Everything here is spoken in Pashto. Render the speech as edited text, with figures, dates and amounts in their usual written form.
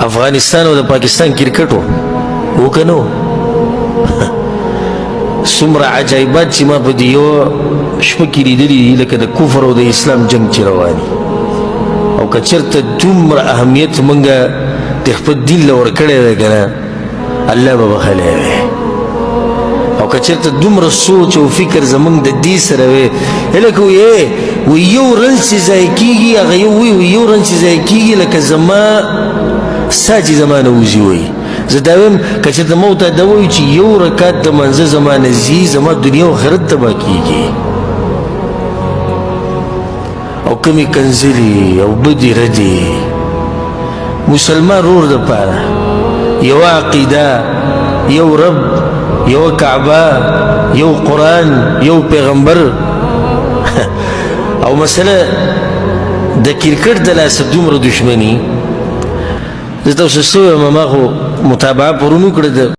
افغانستان او د پاکستان کرکټ و کنو څومره عجایبات چې ما په دې یو شپه کې لیدلي دي لکه د کفر او د اسلام جنګ چې روان او که چېرته دومره اهمیت موږ د خپل دین له ورکړی دی که نه الله به بخلی وی او که چېرته دومره سوچ او فکر زموږ د دې سره وی لکه وی یو رنځ چې ضایع کېږي هغه یو رنځ چې ضایع کېږي لکه زما سا چې زما نه وځي وی زه دا ویم که چېرته ما ورته دا ووایو چې یو رکعت د منځه زما نه ځي زما دنیا او آخرت تباه کېږي او کمې کنځلې او بدې ردې مسلمان رور دپاره یوه عقیده یو رب یو کعبه یو قرآن یو پیغمبر او مسله د کرکټ د لاسه دومره دشمني زه تاسو څه وایم ما خو متابعه پرون وکړه